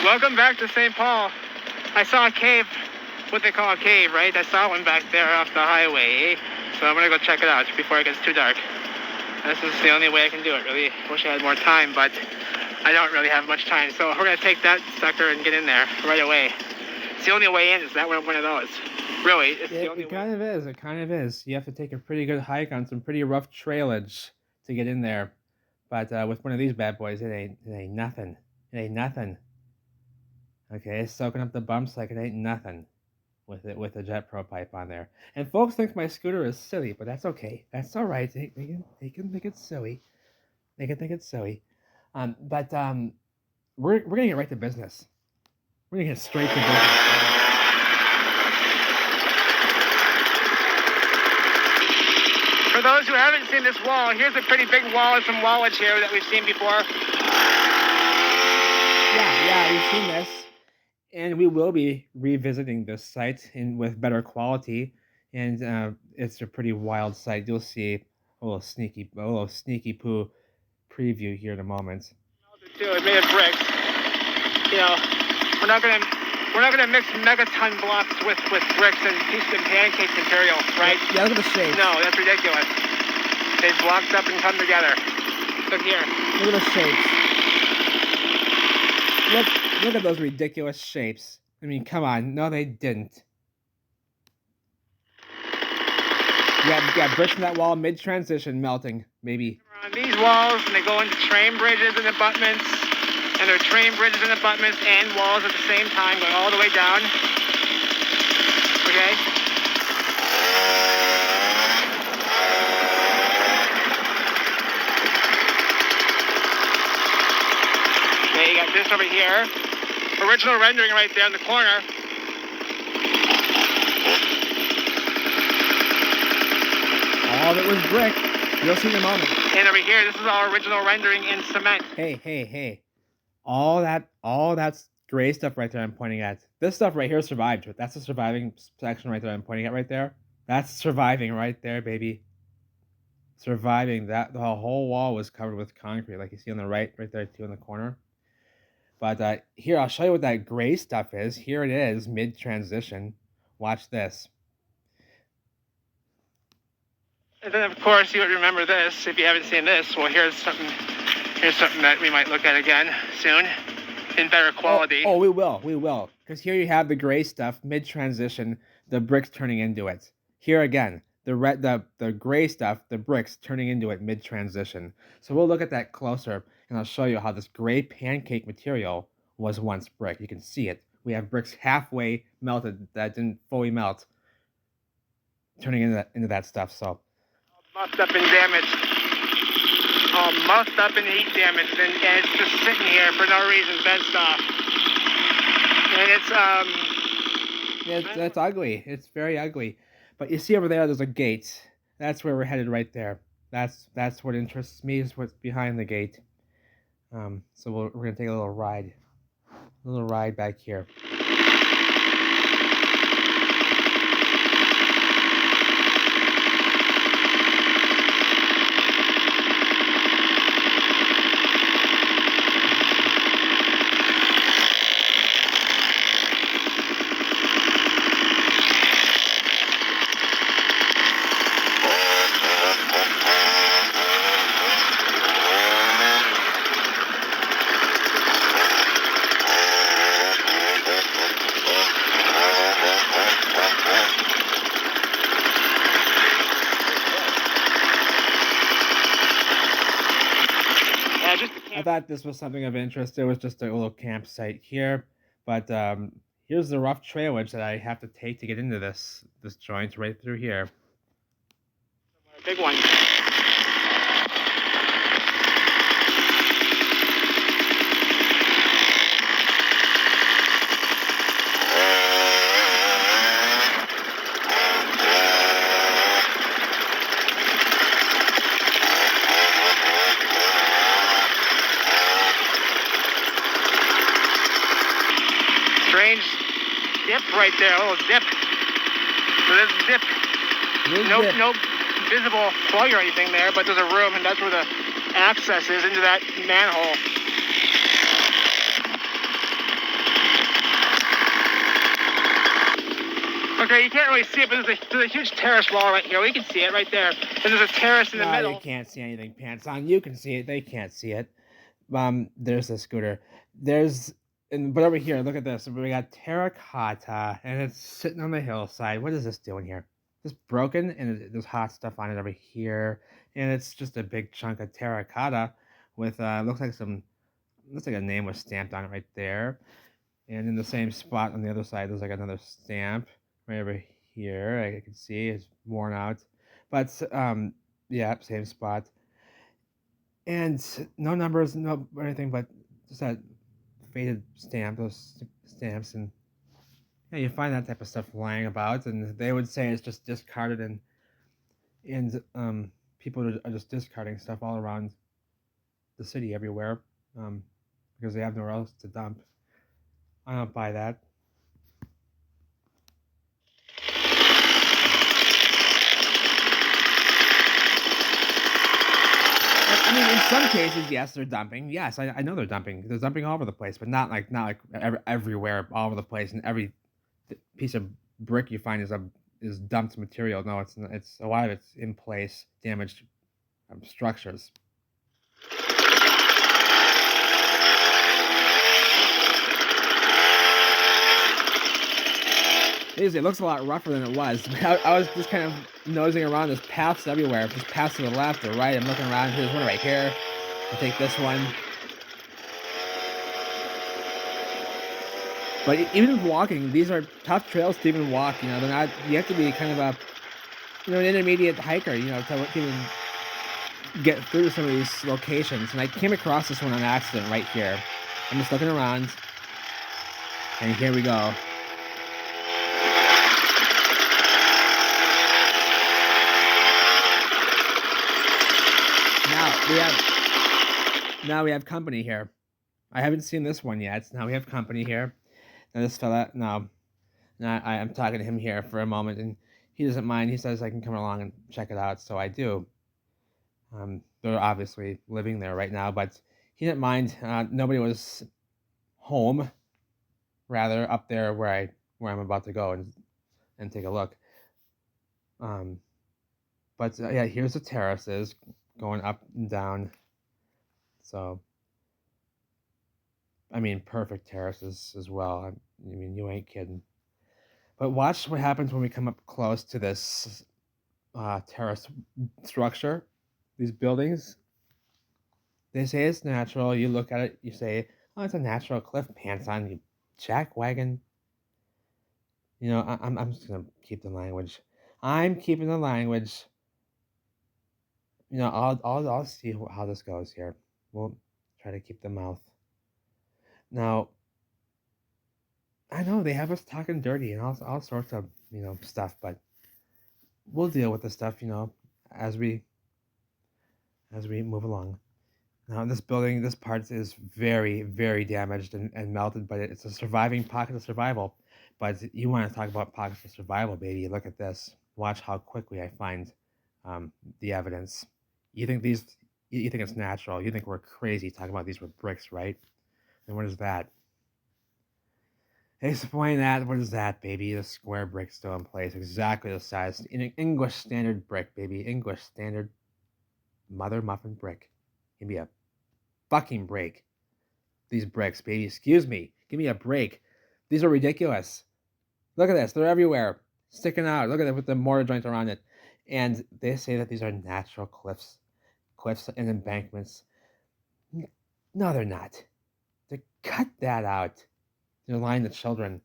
Welcome back to St. Paul. I saw a cave, what they call a cave, right? I saw one back there off the highway, so I'm gonna go check it out before it gets too dark. This is the only way I can do it, really. Wish I had more time, but I don't really have much time, so we're gonna take that sucker and get in there right away. It's the only way in, is that one of those. Really, it's the only way. It kind of is. You have to take a pretty good hike on some pretty rough trailage to get in there. But with one of these bad boys, it ain't nothing. It ain't nothing. Okay, it's soaking up the bumps like it ain't nothing with a Jet Pro pipe on there. And folks think my scooter is silly, but that's okay. That's all right. They can think it's silly. They can think it's silly. But we're gonna get right to business. We're gonna get straight to business. For those who haven't seen this wall, here's a pretty big wall and some wallage here that we've seen before. Yeah, we've seen this. And we will be revisiting this site with better quality. And it's a pretty wild site. You'll see a little sneaky poo preview here in a moment. It's made of bricks. You know, we're not gonna mix megaton blocks with bricks and pieces of pancake material, right? Yeah, look at the shape. No, that's ridiculous. They've blocked up and come together. Look here. Look at the shapes. Look at those ridiculous shapes. I mean, come on. No, they didn't. You got bricks in that wall mid-transition melting, maybe. On these walls, and they go into train bridges and abutments. And there are train bridges and abutments and walls at the same time, going all the way down. Okay? Okay, you got this over here. Original rendering right there in the corner. All of it was brick. You'll see in a moment. And over here, this is our original rendering in cement. Hey. All that gray stuff right there I'm pointing at. This stuff right here survived. That's the surviving section right there I'm pointing at right there. That's surviving right there, baby. Surviving. That the whole wall was covered with concrete, like you see on the right there too in the corner. But here, I'll show you what that gray stuff is. Here it is, mid-transition. Watch this. And then, of course, you would remember this if you haven't seen this. Well, here's something that we might look at again soon in better quality. Oh, we will. Because here you have the gray stuff, mid-transition, the bricks turning into it. Here again, the gray stuff, the bricks turning into it mid-transition. So we'll look at that closer, and I'll show you how this gray pancake material was once brick. You can see it. We have bricks halfway melted that didn't fully melt, turning into that stuff. So muffed up and damaged. All muffed up and heat damaged, and it's just sitting here for no reason, fenced off. And it's ugly. It's very ugly. But you see over there, there's a gate. That's where we're headed right there. That's what interests me, is what's behind the gate. So we're gonna take a little ride back here. I thought this was something of interest. It was just a little campsite here, but here's the rough trailage that I have to take to get into this joint right through here. Big one. Strange dip right there, a little dip. So there's a dip. No visible plug or anything there, but there's a room, and that's where the access is into that manhole. Okay, you can't really see it, but there's a huge terrace wall right here. We can see it right there. And there's a terrace in the middle. You can't see anything, pants on. You can see it. They can't see it. There's the scooter. But over here, look at this. We got terracotta, and it's sitting on the hillside. What is this doing here? It's broken, and there's hot stuff on it over here, and it's just a big chunk of terracotta with looks like a name was stamped on it right there. And in the same spot on the other side, there's like another stamp right over here. I can see it's worn out, but yeah, same spot. And no numbers, no anything, but just that faded stamp, those stamps, and yeah, you find that type of stuff lying about, and they would say it's just discarded, and people are just discarding stuff all around the city everywhere, because they have nowhere else to dump. I don't buy that. I mean, in some cases, yes, they're dumping. Yes, I know they're dumping. They're dumping all over the place, but not like everywhere, all over the place, and every piece of brick you find is dumped material. No, it's a lot of it's in place, damaged structures. It looks a lot rougher than it was. I was just kind of nosing around. There's paths everywhere. There's paths to the left or right. I'm looking around. There's one right here. I'll take this one. But even walking, these are tough trails to even walk. They're not. You have to be kind of an intermediate hiker. To even get through some of these locations. And I came across this one on accident right here. I'm just looking around, and here we go. Now we have company here. I haven't seen this one yet. Now we have company here. Now this fella, now I'm talking to him here for a moment, and he doesn't mind. He says I can come along and check it out, so I do. They're obviously living there right now, but he didn't mind. Nobody was home, rather up there where I'm about to go and take a look. But yeah, here's the terraces going up and down. So, I mean, perfect terraces as well. I mean, you ain't kidding. But watch what happens when we come up close to this terrace structure, these buildings. They say it's natural. You look at it, you say, "Oh, it's a natural cliff." Pants on, you jackwagon. I'm just gonna keep the language. I'm keeping the language. I'll see how this goes here. We'll try to keep the mouth. Now, I know they have us talking dirty and all sorts of stuff, but we'll deal with the stuff as we move along. Now, this part is very, very damaged and melted, but it's a surviving pocket of survival. But you want to talk about pockets of survival, baby? Look at this. Watch how quickly I find the evidence. You think it's natural? You think we're crazy talking about these were bricks, right? And what is that? Explain that. What is that, baby? The square brick still in place, exactly the size. In an English standard brick, baby. English standard mother muffin brick. Give me a fucking break. These bricks, baby. Excuse me. Give me a break. These are ridiculous. Look at this. They're everywhere. Sticking out. Look at it with the mortar joints around it. And they say that these are natural cliffs and embankments. No, they're not. They cut that out. They're lying to children.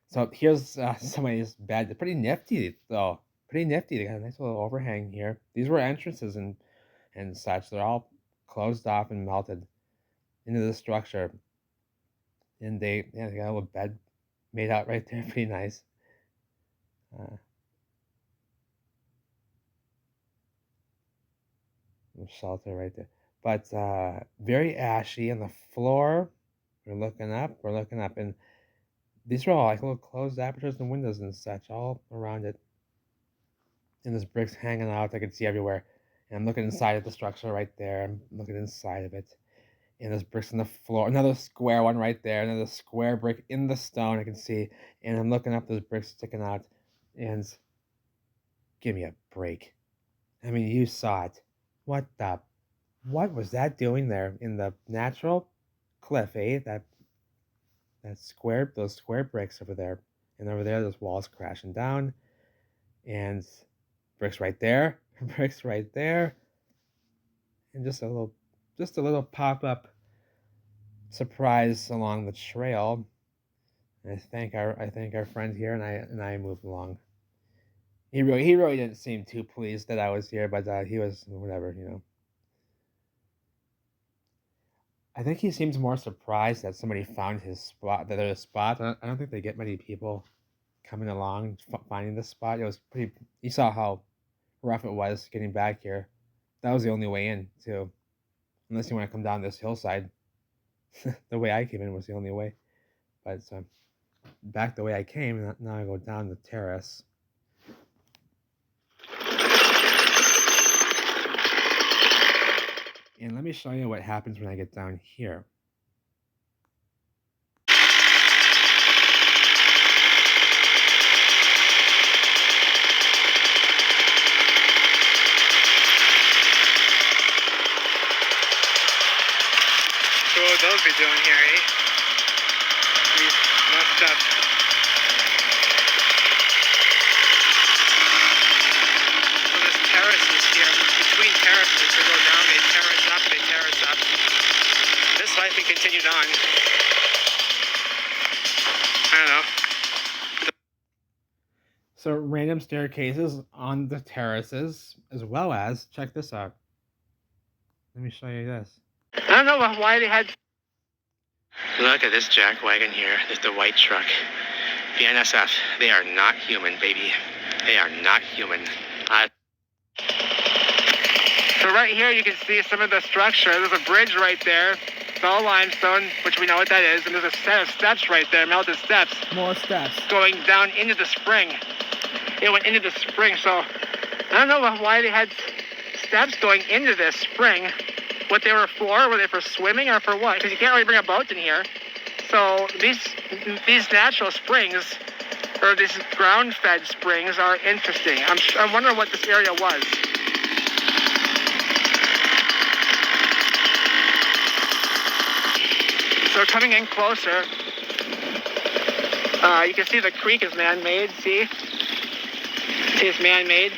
So here's some of these bed. They're pretty nifty, though. Pretty nifty. They got a nice little overhang here. These were entrances and such. They're all closed off and melted into the structure. And they got a little bed made out right there. Pretty nice. Shelter right there. But very ashy on the floor. We're looking up. And these are all like little closed apertures and windows and such all around it. And there's bricks hanging out I can see everywhere. And I'm looking inside of the structure right there. I'm looking inside of it. And there's bricks on the floor. Another square one right there. Another square brick in the stone I can see. And I'm looking up, there's bricks sticking out. And give me a break. I mean, you saw it. What was that doing there in the natural cliff, eh? Those square bricks over there. And over there, those walls crashing down. And bricks right there, bricks right there. And just a little pop-up surprise along the trail. And I thank our friend here, and I moved along. He really didn't seem too pleased that I was here, but he was whatever, you know. I think he seems more surprised that somebody found his spot, that there's a spot. I don't think they get many people coming along finding this spot. It was pretty. You saw how rough it was getting back here. That was the only way in too, unless you want to come down this hillside. The way I came in was the only way, but back the way I came. Now I go down the terrace. And let me show you what happens when I get down here. So what would those be doing here, eh? These messed up. So there's terraces here. Between terraces, they go down, they terrace up, they terrace up. This likely continued on. I don't know. So random staircases on the terraces, as well as, check this out. Let me show you this. I don't know why they had... Look at this jack wagon here. There's the white truck. The NSF, they are not human, baby. They are not human. So right here you can see some of the structure. There's a bridge right there. It's all limestone, which we know what that is. And there's a set of steps right there, melted steps. More steps. Going down into the spring. It went into the spring, so I don't know why they had steps going into this spring. What they were for? Were they for swimming or for what? Because you can't really bring a boat in here. So these natural springs, or these ground-fed springs, are interesting. I'm wondering what this area was. So coming in closer, you can see the creek is man-made. See, it's man-made,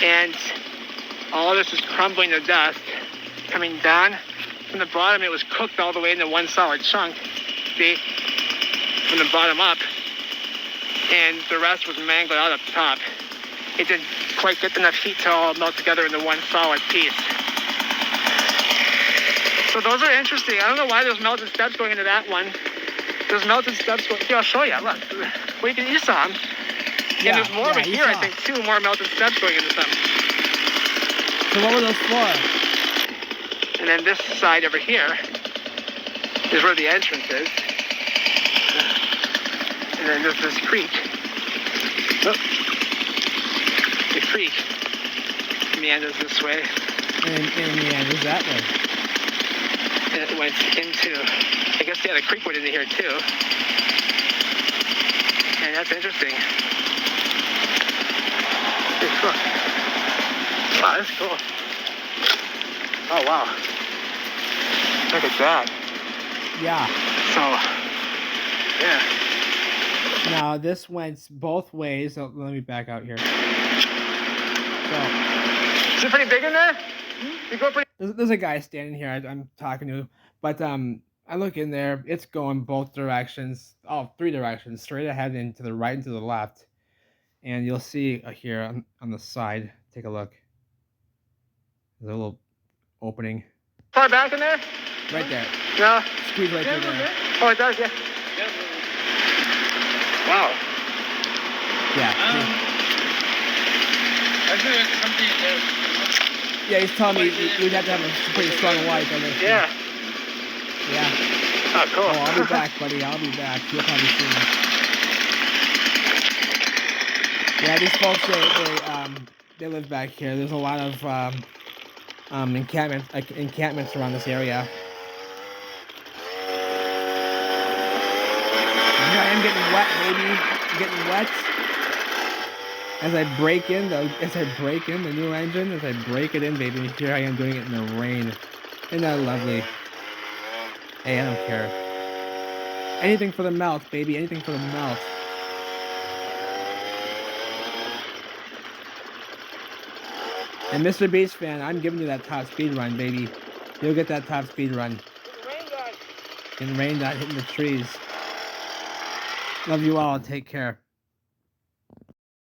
and all this is crumbling to dust. Coming down from the bottom, it was cooked all the way into one solid chunk. See, from the bottom up, and the rest was mangled out up top. It didn't quite get enough heat to all melt together into one solid piece. So those are interesting. I don't know why there's melted steps going into that one. There's melted steps going. Here, I'll show you. Look, you saw them. Yeah, and there's more over here. I think 2 more melted steps going into some. So what were those for? And then this side over here is where the entrance is. And then there's this creek. Oh, the creek meanders this way. And meanders that way. And it went into, I guess, yeah, the creek went into here too. And that's interesting. It's cool. Wow, that's cool. Oh, wow. Look at that. Yeah. So, yeah. Now, this went both ways. So let me back out here. So, is it pretty big in there? You go pretty... There's a guy standing here I'm talking to, but I look in there. It's going both directions. Oh, 3 directions. Straight ahead and to the right and to the left. And you'll see here on the side. Take a look. There's a little opening. Far back in there? Right there. No. Squeeze right through there. Oh, it does, yeah. Wow. Yeah. I feel like something there. Yeah, he's telling me you'd have to have a pretty strong light on this. Yeah. Yeah. Oh, cool. Oh, I'll be back, buddy. I'll be back. You'll probably see me. Yeah, these folks, they live back here. There's a lot of encampments around this area. And here I am getting wet, baby. Getting wet. As I break in the new engine, as I break it in, baby, here I am doing it in the rain. Isn't that lovely? Hey, I don't care. Anything for the mouth, baby. Anything for the mouth. And Mr. Beast fan, I'm giving you that top speed run, baby. You'll get that top speed run. Getting rained on, hitting the trees. Love you all. Take care.